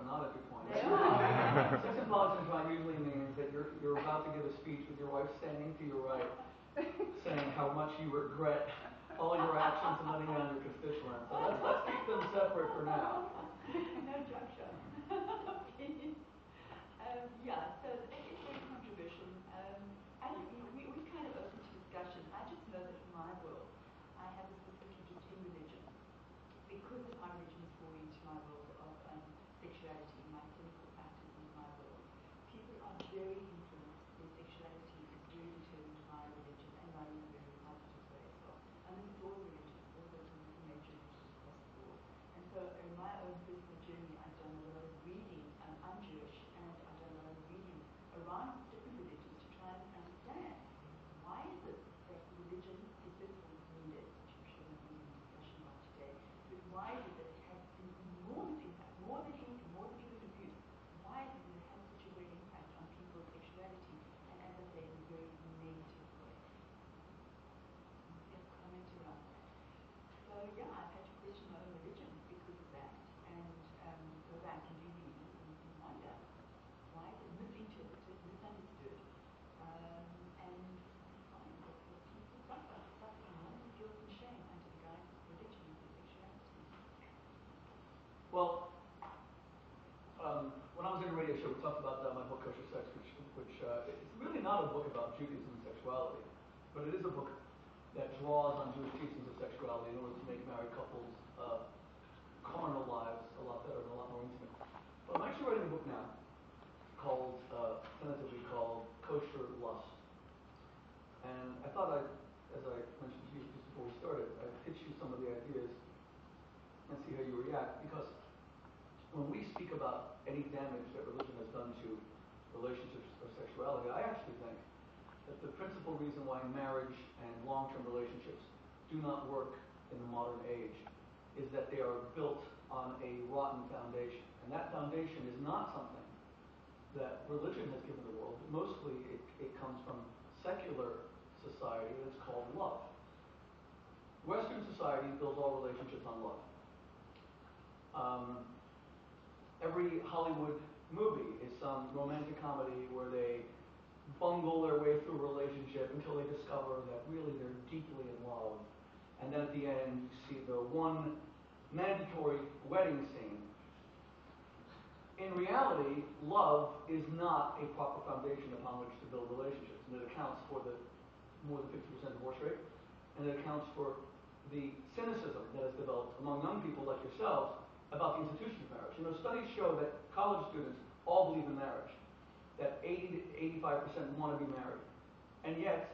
not at your point. Sex and politics right usually means that you're about to give a speech with your wife standing to your right, saying how much you regret all your actions and letting down your constituents. So let's keep them separate for now. No junction. Okay. Yeah, so it's very controversial. And we kind of open to discussion. I just know that in my world, I have this linkage in religion. Because of my religion's brought into my world of sexuality, my clinical practice in my world, people are very influenced. Their sexuality is very determined by religion, and not in a very positive way as well. I mean, it's all religion, all those major religions across the board. And so in my own personal journey, I've done a lot of reading. I'm Jewish, and I've done a lot of reading around different religions to try and understand why is it that religion is this one needed, which I'm sure we'll be in discussion about today. But why does it have an enormous impact, more than hate, more than even abuse? Why does it have such a great impact on people's sexuality, and as I say, in a very negative way? Just comment around that. So yeah, I've had to question my own religion because of that, and go back and do reading and wonder why is it misinterpreted, misunderstood, and find that people suffer enormous guilt and shame under the guise of religion and sexuality. Well, when I was in a radio show, we talked about my book Kosher Sex, which it's really not a book about Judaism and sexuality, but it is a book that draws on Jewish teachings of sexuality in order to make married couples' carnal lives a lot better and a lot more intimate. But I'm actually writing a book now called, tentatively called Kosher Lust. And I thought as I mentioned to you just before we started, I'd pitch you some of the ideas and see how you react, because when we speak about any damage that religion has done to relationships or sexuality, I actually think that the principal reason why marriage and long-term relationships do not work in the modern age is that they are built on a rotten foundation. And that foundation is not something that religion has given the world. Mostly it comes from secular society that's called love. Western society builds all relationships on love. Every Hollywood movie is some romantic comedy where they bungle their way through a relationship until they discover that really they're deeply in love. And then at the end, you see the one mandatory wedding scene. In reality, love is not a proper foundation upon which to build relationships. And it accounts for the more than 50% divorce rate. And it accounts for the cynicism that has developed among young people like yourselves about the institution of marriage. You know, studies show that college students all believe in marriage, that 80 to 85% want to be married. And yet,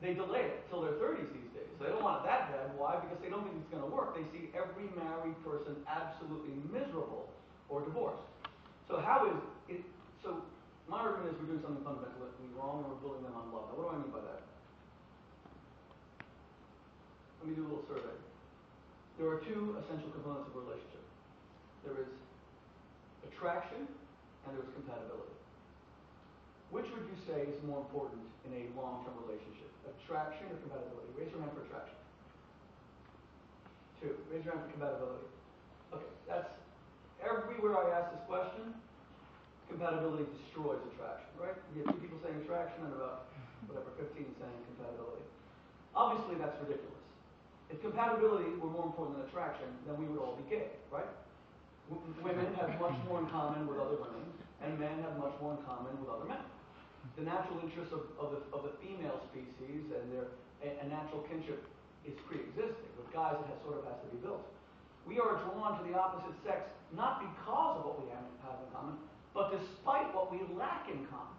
they delay it till their 30s these days. They don't want it that bad. Why? Because they don't think it's going to work. They see every married person absolutely miserable or divorced. So how is it? So my argument is we're doing something fundamentally wrong and we're building them on love. Now, what do I mean by that? Let me do a little survey. There are two essential components of a relationship. There is attraction and there's compatibility. Which would you say is more important in a long-term relationship? Attraction or compatibility? Raise your hand for attraction. 2. Raise your hand for compatibility. Okay, that's everywhere I ask this question, compatibility destroys attraction, right? You have 2 people saying attraction and about, 15 saying compatibility. Obviously, that's ridiculous. If compatibility were more important than attraction, then we would all be gay, right? Women have much more in common with other women, and men have much more in common with other men. The natural interest of the female species and a natural kinship is pre-existing. With guys, it sort of has to be built. We are drawn to the opposite sex not because of what we have in common, but despite what we lack in common.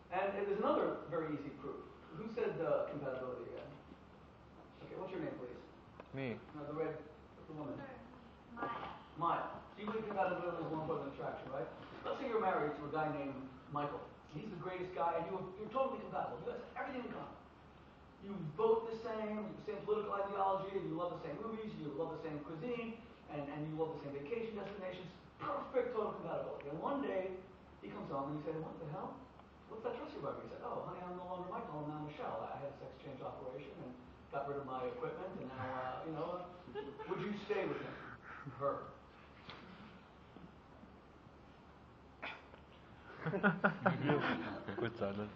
And there's another very easy proof. Who said compatibility again? Okay, what's your name, please? Me. No, the woman. Maya. Maya. So you believe compatibility is more important than attraction, right? Let's say you're married to a guy named Michael. He's the greatest guy, and you're totally compatible. You guys have everything in common. You vote the same, you have the same political ideology, you love the same movies, you love the same cuisine, and you love the same vacation destinations. Perfect total compatibility. And one day, he comes home and you say, what the hell? What's that dress you're wearing? He said, oh, honey, I'm no longer Michael, I'm now Michelle. I had a sex change operation and got rid of my equipment, and now, would you stay with him? Her. Good silence.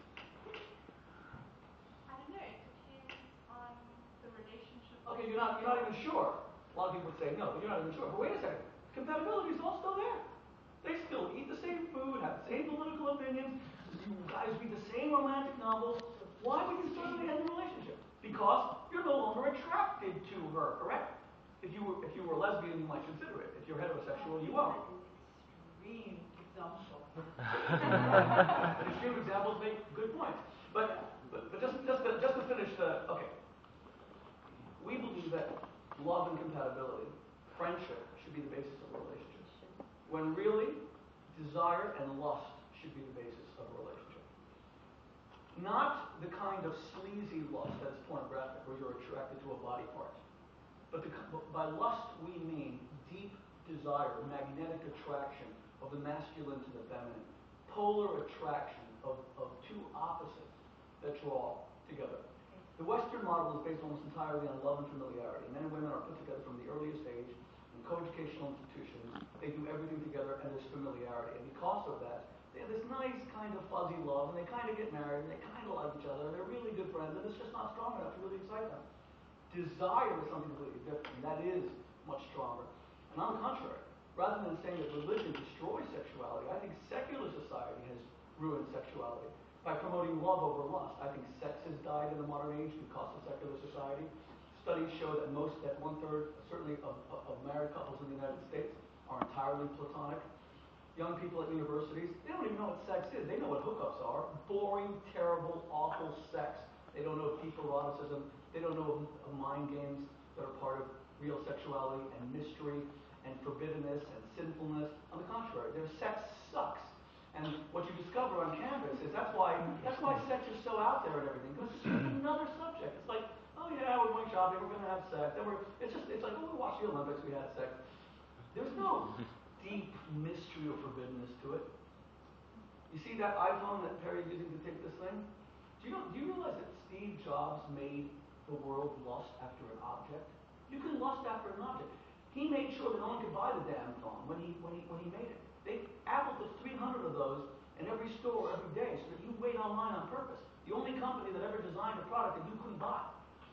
I don't know, it depends on the relationship. Okay, you're not even sure. A lot of people would say no, but you're not even sure. But wait a second, compatibility is all still there. They still eat the same food, have the same political opinions. You guys read the same romantic novels. Why would you suddenly end the relationship? Because you're no longer attracted to her, correct? If you were a lesbian, you might consider it. If you're heterosexual, you won't. Extreme example. Extreme examples make good points. But just to finish okay. We believe that love and compatibility, friendship, should be the basis of a relationship. When really, desire and lust should be the basis of a relationship. Not the kind of sleazy lust that is pornographic, where you're attracted to a body part. But by lust we mean deep desire, magnetic attraction of the masculine to the feminine, polar attraction of two opposites that draw together. The Western model is based almost entirely on love and familiarity. Men and women are put together from the earliest age in coeducational institutions. They do everything together, and there's familiarity. And because of that, they have this nice kind of fuzzy love, and they kind of get married, and they kind of like each other, and they're really good friends, and it's just not strong enough to really excite them. Desire is something completely different, and that is much stronger. And on the contrary, rather than saying that religion destroys sexuality, I think secular society has ruined sexuality by promoting love over lust. I think sex has died in the modern age because of secular society. Studies show that one-third, certainly of married couples in the United States are entirely platonic. Young people at universities, they don't even know what sex is. They know what hookups are. Boring, terrible, awful sex. They don't know of deep eroticism. They don't know of mind games that are part of real sexuality and mystery and forbiddenness and sinfulness. On the contrary, their sex sucks. And what you discover on campus is that's why sex is so out there and everything, because it's just another subject. It's like, oh yeah, we're going shopping, we're going to have sex. It's like, oh, we watched the Olympics, we had sex. There's no deep mystery or forbiddenness to it. You see that iPhone that Perry's using to take this thing? Do you realize that Steve Jobs made the world lust after an object? You can lust after an object. He made sure that no one could buy the damn phone when he made it. Apple puts 300 of those in every store every day so that you wait online on purpose. The only company that ever designed a product that you couldn't buy.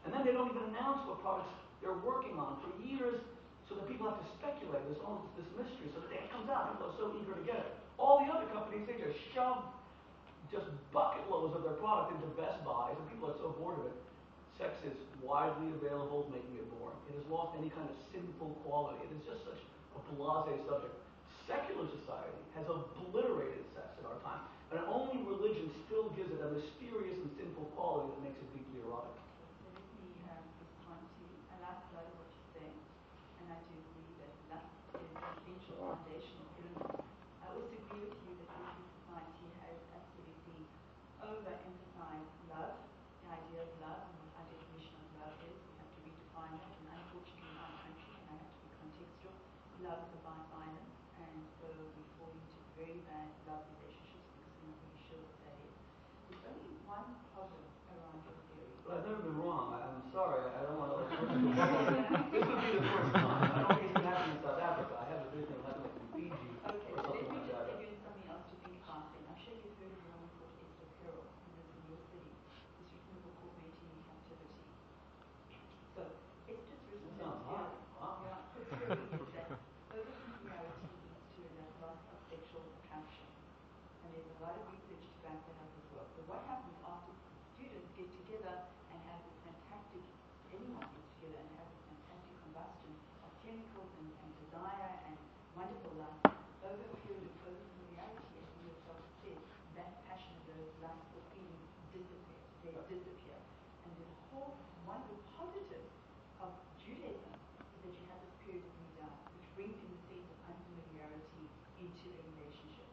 And then they don't even announce what products they're working on for years so that people have to speculate. There's all this mystery. So the day it comes out, people are so eager to get it. All the other companies, they just shove bucket loads of their product into Best Buys, and people are so bored of it. Sex is widely available, making it boring. It has lost any kind of sinful quality. It is just such a blasé subject. Secular society has obliterated sex in our time, and only religion still gives it a mysterious and sinful quality that makes it deeply erotic. So let me respond to you. I like a lot of what you say, and I do believe that lust is an essential foundational element. I also agree with you that Western society has absolutely overemphasized love, the idea of love, and what our definition of love is. We have to redefine that, and unfortunately in our country, and I have to be contextual, love is about violence. And so we fall into very bad love relationships because we're not really sure what that is. There's only one problem around your theory. But I've never been wrong. I'm sorry. I don't want to this would be the first time. I don't think it's been happening in South Africa. I have a vision of having it in Fiji Okay, or so let something me like just that. give you something else to think about then. I'm sure you've heard of a woman called Esther Perel, who lives in your city, who's written a book called Mating in Captivity. So Esther's written That sounds hot. Wow. Yeah, her theory is that over-familiarity leads to a loss of sexual attraction. And there's a lot of research to back that up as well. So what happens after students get together and have this fantastic, anyone gets together and have this fantastic combustion of chemicals and desire and wonderful lust, over a period of over-familiarity, as you yourself said, that passion of those lustful feelings disappear. They disappear. And the whole, one of the positives of Judaism is that you have this period of nidar, which brings in the sense of unfamiliarity into a relationship.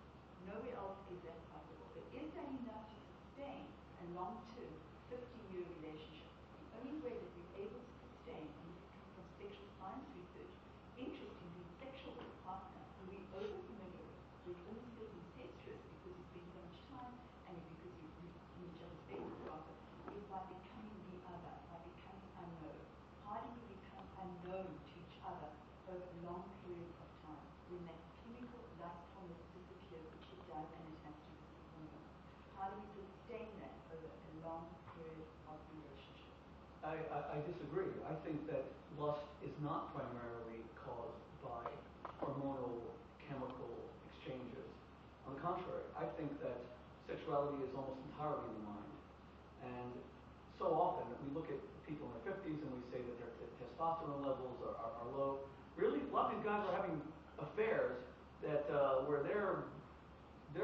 Nowhere else is that possible. But is that enough to sustain a long-term, 50-year relationship? The only way that we're able to sustain, and this comes from sexual science research, interestingly, sexual with a partner who we over-familiar with, who's almost feels incestuous because you spend so much time and because you're in each other's faces rather, is by becoming the other, by becoming unknown. How do you become unknown? I disagree. I think that lust is not primarily caused by hormonal chemical exchanges. On the contrary, I think that sexuality is almost entirely in the mind. And so often we look at people in their 50s and we say that their testosterone levels are low. Really, a lot of these guys are having affairs that where they're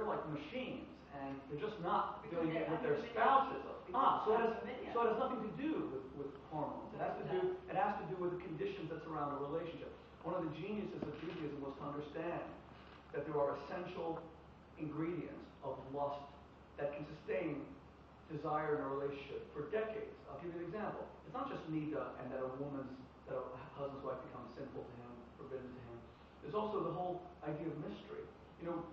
like machines, and they're just not doing it with their spouses. So it has nothing to do with hormones. It has to do with the conditions that surround a relationship. One of the geniuses of Judaism was to understand that there are essential ingredients of lust that can sustain desire in a relationship for decades. I'll give you an example. It's not just nida and that a husband's wife becomes sinful to him, forbidden to him. There's also the whole idea of mystery.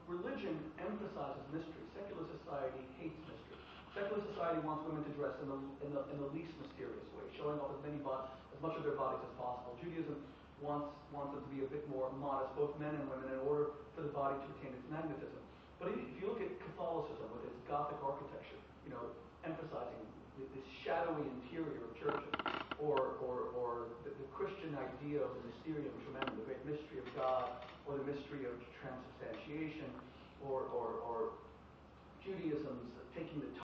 Religion emphasizes mystery. Secular society hates mystery. Secular society wants women to dress in the least mysterious way, showing off as much of their bodies as possible. Judaism wants them to be a bit more modest, both men and women, in order for the body to retain its magnetism. But if you look at Catholicism with its Gothic architecture, emphasizing this shadowy interior of churches, or the Christian idea of the mysterium tremendum, the great mystery of God, or the mystery of transubstantiation, or Judaism's taking the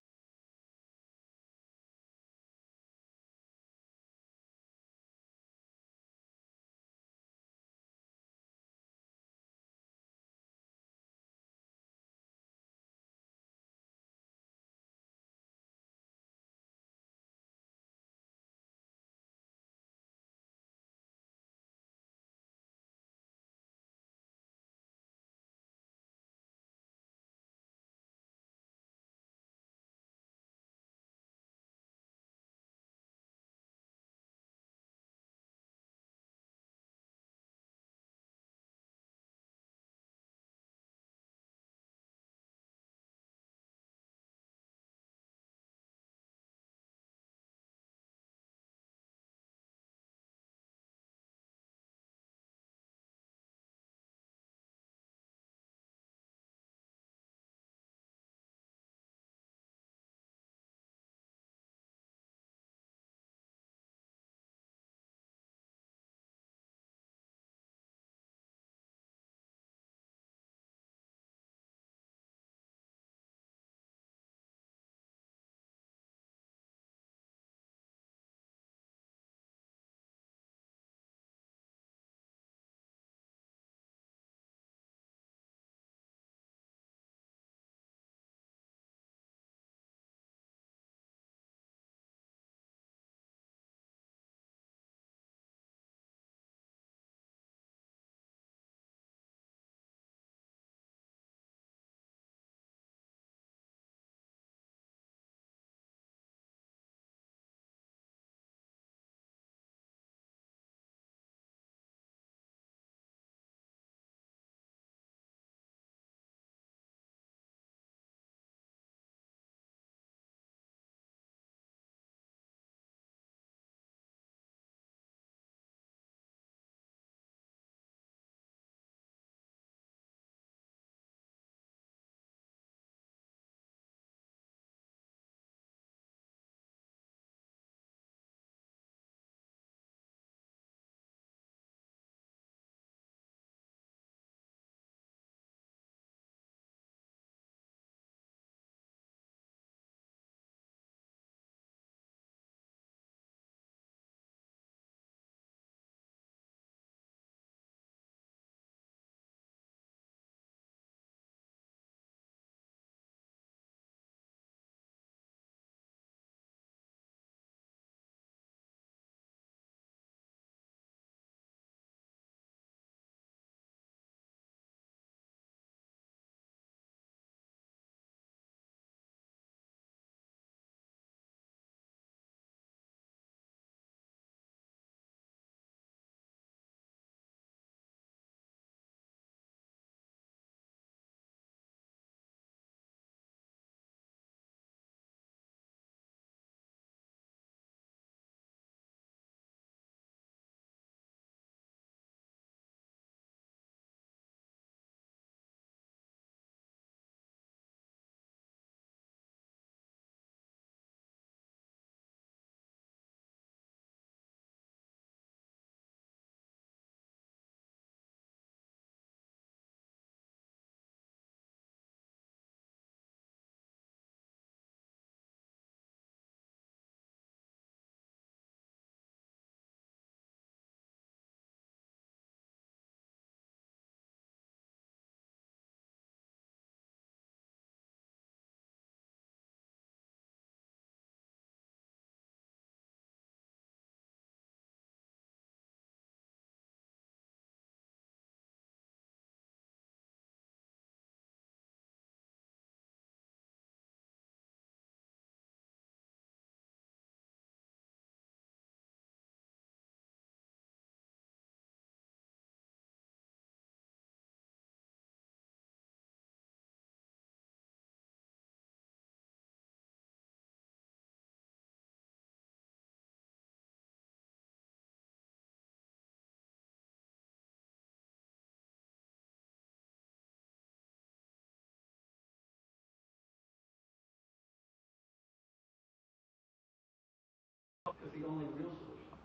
Because the only real solution,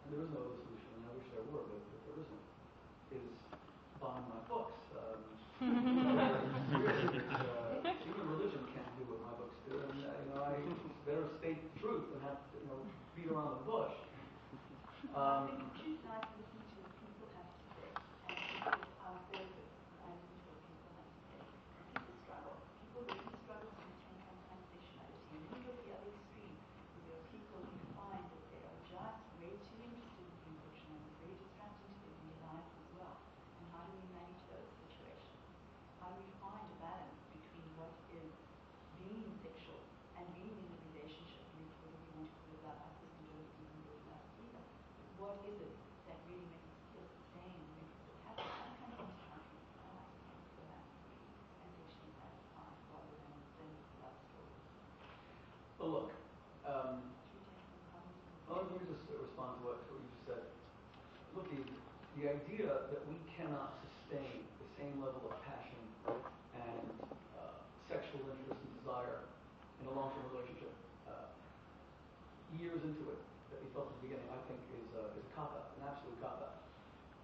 and there is no other solution, and I wish there were, but there isn't, is buying my books. Even religion can't do what my books do, and I better state the truth than have to beat around the bush. I think the truth lies in listening to what people have to say, and because I'm a therapist, I listen to what people have to say. And people struggle. People really struggle to maintain some kind of sexuality. And then you go to the other extreme, where there are people who find that they are just way too interested in being sexual, and it's very distracting to their daily lives as well. And how do we manage those situations? How do we find a balance between what is being sexual and being in a relationship, whether we want to call it love? I certainly don't believe in the word love either. What is it that really makes us feel sustained and makes us happy? Some kind of entitlement. I like to think so happy and sexually satisfied rather than love story. Well, look, Should we take some comments? let me just respond to what you just said. Look, the idea that we cannot sustain the same level of passion and sexual interest and desire in a long-term relationship years into it that we felt at the beginning, I think is a cop-out, an absolute cop-out.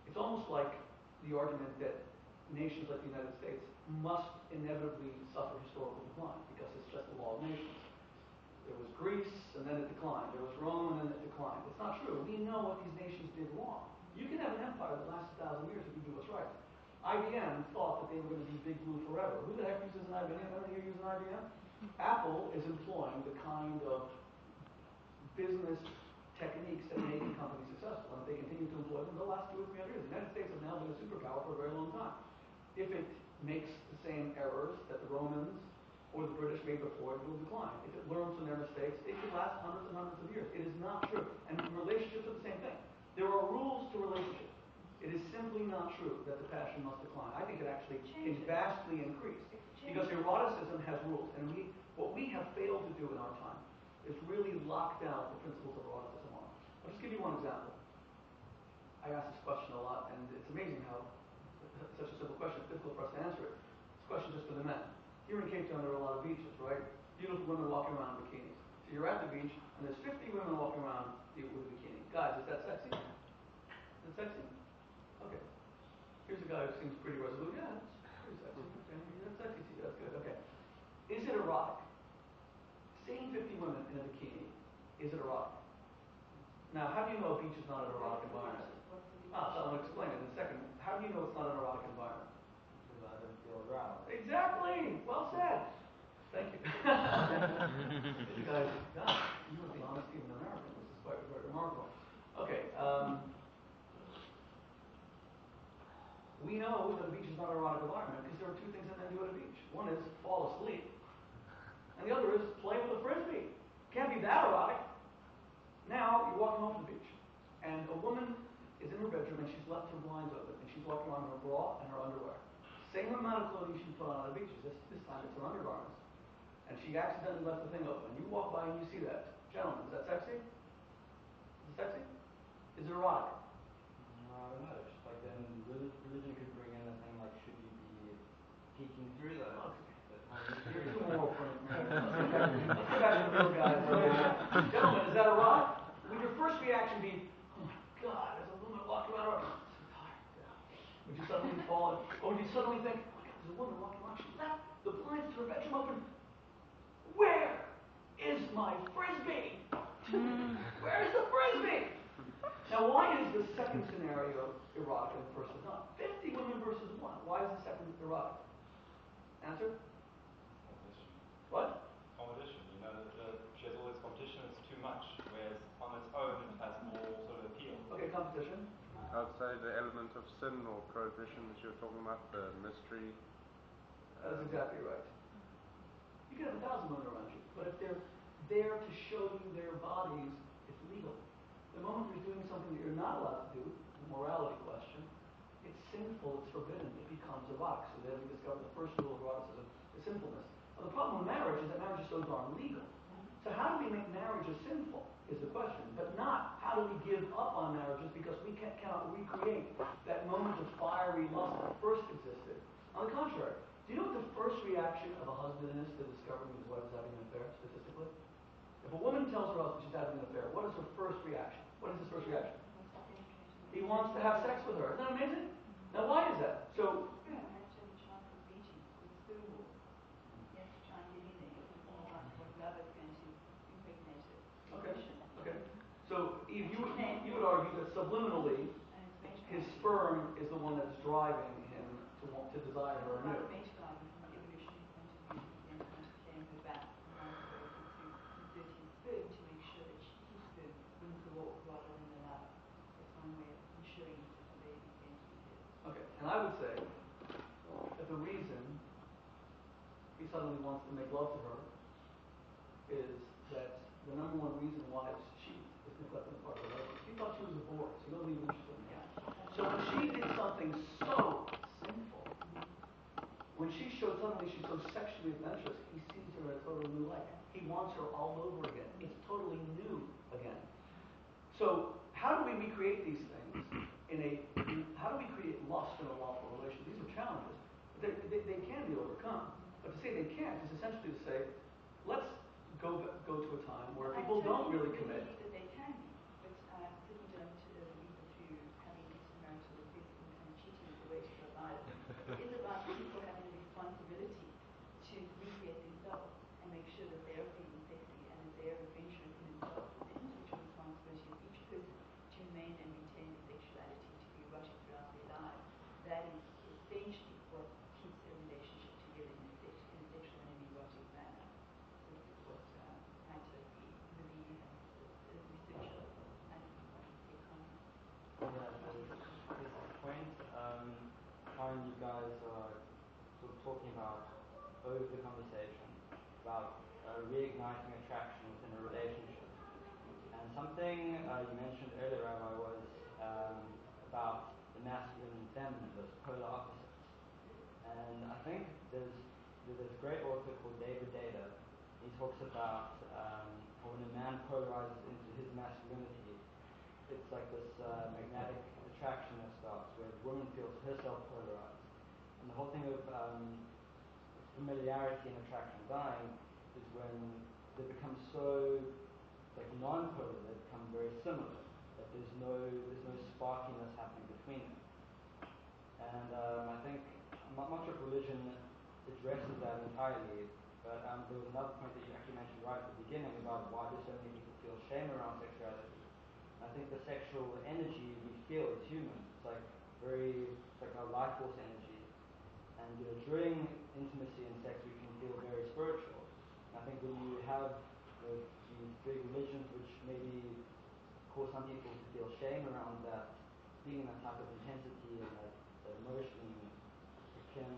It's almost like the argument that nations like the United States must inevitably suffer historical decline because it's just the law of nations. There was Greece, and then it declined. There was Rome, and then it declined. It's not true. We know what these nations did wrong. You can have an empire that lasts 1,000 years if you do what's right. IBM thought that they were going to be Big Blue forever. Who the heck uses an IBM? Anyone here use an IBM? Apple is employing the kind of business techniques that make a company successful. And if they continue to employ them, they'll last 200 or 300 years. The United States has now been a superpower for a very long time. If it makes the same errors that the Romans or the British made before, it will decline. If it learns from their mistakes, it could last hundreds and hundreds of years. It is not true. And relationships are the same thing. There are rules to relationships. It is simply not true that the passion must decline. I think it actually can vastly increase. Because eroticism has rules. And what we have failed to do in our time is really lock down the principles of eroticism on. I'll just give you one example. I ask this question a lot, and it's amazing how such a simple question, it's difficult for us to answer it. It's a question just for the men. Here in Cape Town, there are a lot of beaches, right? Beautiful women walking around in bikinis. So you're at the beach, and there's 50 women walking around with a bikini. Guys, is that sexy? Is it sexy? Okay. Here's a guy who seems pretty resolute. Yeah, that's pretty sexy. Okay. That's sexy to you. That's good. Okay. Is it erotic? Seeing 50 women in a bikini, is it erotic? Now, how do you know a beach is not an erotic environment? So I'm going to explain it in a second. How do you know it's not an erotic environment? Because I don't feel aroused. Exactly. Well said. Thank you. You guys, God, you have the honesty of an American. This is quite remarkable. Okay. We know that a beach is not an erotic environment because there are two things that men do at a beach. One is fall asleep, and the other is play with a frisbee. Can't be that erotic. Now you're walking home from the beach, and a woman is in her bedroom and she's left her blinds open, and she's walking around in her bra and her underwear. Same amount of clothing she put on the beach. This time it's her undergarments. And she accidentally left the thing open. And you walk by and you see that. Gentlemen, is that sexy? Is it sexy? Is it erotic? No, I don't know. It's just like then religion could bring in a thing like, should you be peeking through that? You're too moral for me. Let's go back to the real guys. Gentlemen, is that erotic? Would your first reaction be, oh my God, there's a woman walking around. I'm so tired. Would you suddenly fall? Or would you suddenly think, oh my God, there's a woman walking around. She left the blinds to her bedroom open. Where is my frisbee? Where is the frisbee? Now, why is the second scenario erotic and the first is not? 50 women versus 1. Why is the second erotic? Answer? Competition. What? Competition. You know, she has all this competition, it's too much, whereas on its own it has more sort of appeal. Okay, competition. I'd say the element of sin or prohibition that you were talking about, the mystery. That's exactly right. You can have 1,000 women around you, but if they're there to show you their bodies, it's legal. The moment you're doing something that you're not allowed to do, the morality question, it's sinful, it's forbidden, it becomes erotic. So then we discover the first rule of eroticism is sinfulness. Now the problem with marriage is that marriage is so darn legal. So how do we make marriages sinful is the question, but not how do we give up on marriages because we cannot recreate that moment of fiery lust that first existed. On the contrary, do you know what the first reaction of a husband is to discovering his wife is having an affair, statistically? If a woman tells her husband she's having an affair, what is her reaction? What is his first reaction? What's happening to me? He wants to have sex with her. Isn't that amazing? Now why is that? So, Sperm has to have a chance of reaching with sperm wall. He has to try and get in there. It's more like what love is going to impregnate it. okay, okay. So Eve, you would argue that subliminally, his sperm is the one that's driving him to want to desire her anew. From an evolutionary point of view, he's then going to claim her back and vice versa to insert his sperm to make sure that his sperm wins the war rather than the love. That's one way of ensuring that the baby is going to be his. Okay, and I would say that the reason he suddenly wants to make love to her is that the number one reason why she is neglecting part of her life. He thought she was a bore. She wasn't even interested in him. So when she did something so sinful, when she showed suddenly she's so sexually adventurous, he sees her in a totally new light. He wants her all over again. It's totally new again. So how do we recreate these things how do we create lust in a lawful relation? These are challenges. They can be overcome. But to say they can't is essentially to say, let's go to a time where people don't really commit. I believe that they can be, but I certainly don't believe that through having extramarital sex and cheating is the way to go about it. It is about people having the responsibility to recreate themselves and make sure that they're feeling sexy and that they're adventurous in themselves. It's the individual responsibility of each person to remain and retain their sexuality, to be erotic throughout their lives. That is essentially what keeps a relationship together in a sexual and an erotic manner. This is what I totally believe as a researcher. I don't know what you say, Connie. Yeah, there's a point, Karen, you guys are sort of talking about over the conversation about reigniting attraction within a relationship. And something you mentioned earlier, Rabbi, was about the masculine and feminine, those polar opposites. And I think there's a great author called David Data. He talks about how when a man polarizes into his masculinity, it's like this magnetic attraction that starts where the woman feels herself polarized. And the whole thing of familiarity and attraction dying is when they become so like non-polar, they become very similar, that there's no sparkiness happening between them. And I think, I'm not sure if religion addresses that entirely, but there was another point that you actually mentioned right at the beginning about why do so many people feel shame around sexuality. I think the sexual energy we feel as humans, it's like our life force energy. And during intimacy and sex, we can feel very spiritual. And I think when you have these big religions which maybe cause some people to feel shame around that, being in that type of intensity and that emotion, it can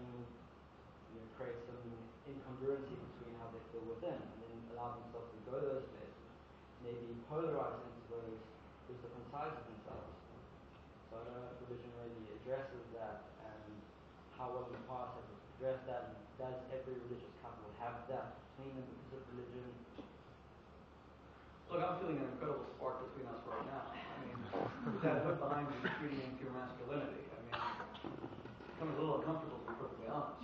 create some incongruency between how they feel within, and then allow themselves to go those places, maybe polarize into those different sides of themselves. So I don't know if religion really addresses that, and how well in the past has it addressed that, and does every religious couple have that between them because of religion? Look, I'm feeling an incredible spark between us right now. I mean, with that hood behind you, treating into your masculinity. I mean, it's becoming a little uncomfortable, to be perfectly honest.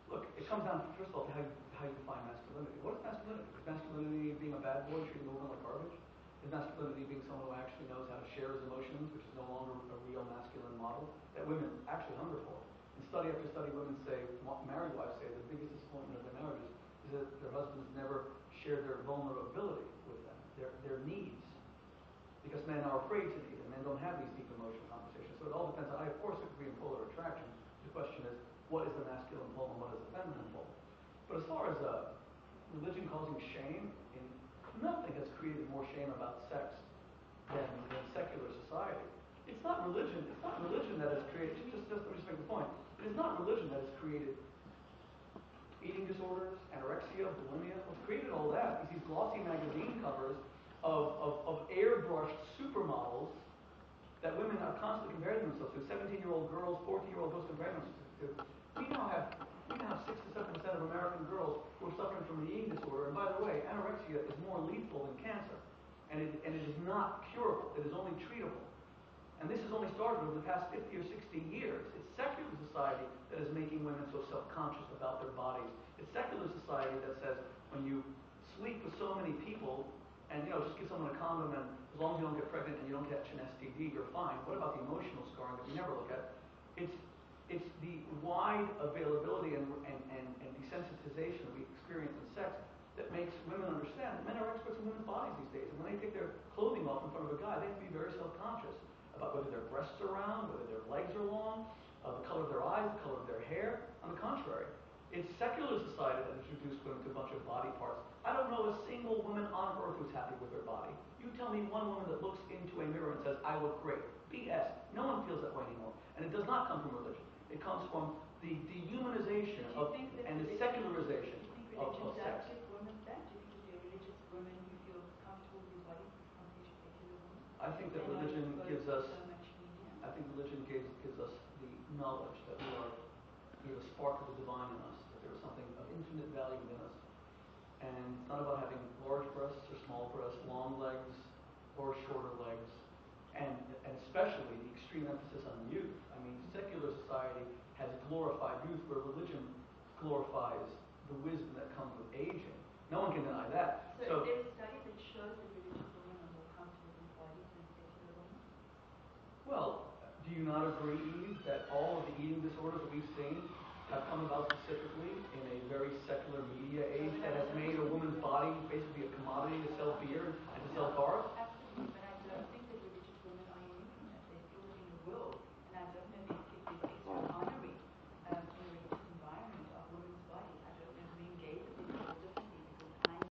Look, it comes down, first of all, to how you define masculinity. What is masculinity? Is masculinity being a bad boy, treating a woman like garbage? Is masculinity being someone who actually knows how to share his emotions, which is no longer a real masculine model that women actually hunger for? In study after study, women say, married wives say, the biggest disappointment of their marriages is that their husbands never share their vulnerability with them, their needs. Because men are afraid to need, and men don't have these deep emotional conversations. So it all depends on, I of course agree in polar attraction. The question is, what is the masculine pole and what is the feminine pole? But as far as religion causing shame, nothing has created more shame about sex than secular society. It's not religion that has created, just let me just make the point, it is not religion that has created eating disorders, anorexia, bulimia. What's created all that is these glossy magazine covers of airbrushed supermodels that women are constantly comparing themselves to. 17-year-old girls, 14-year-old girls comparing themselves to. We now have 6 to 7% of American girls who are suffering from an eating disorder. And by the way, anorexia is more lethal than cancer. And it is not curable. It is only treatable. And this has only started over the past 50 or 60 years. It's secular society that is making women so self-conscious about their bodies. It's secular society that says when you sleep with so many people, And, just give someone a condom, and as long as you don't get pregnant and you don't catch an STD, you're fine. What about the emotional scarring that we never look at? It's the wide availability and desensitization that we experience in sex that makes women understand that men are experts in women's bodies these days. And when they take their clothing off in front of a guy, they have to be very self-conscious about whether their breasts are round, whether their legs are long, the color of their eyes, the color of their hair. On the contrary, it's secular society that introduced women to a bunch of body parts. I don't know a single woman on earth who's happy with their body. You tell me one woman that looks into a mirror and says, I look great. BS. No one feels that way anymore. And it does not come from religion. It comes from the dehumanization and the secularization of sex. Give women that? Do you think that they're religious women who feel comfortable with their bodies compared to secular women? I think that religion gives us. So much media. I think religion gives us the knowledge that we have a spark of the divine in us, that there is something of infinite value within us. And it's not about having large breasts or small breasts, long legs or shorter legs, and especially the extreme emphasis on youth. I mean, secular society has glorified youth, where religion glorifies the wisdom that comes with aging. No one can deny that. So is there a study that shows that religious women are more comfortable in bodies than secular women? Well, do you not agree, Eve, that all of the eating disorders that we've seen have come about specifically in a very secular media age that has made a woman's body basically a commodity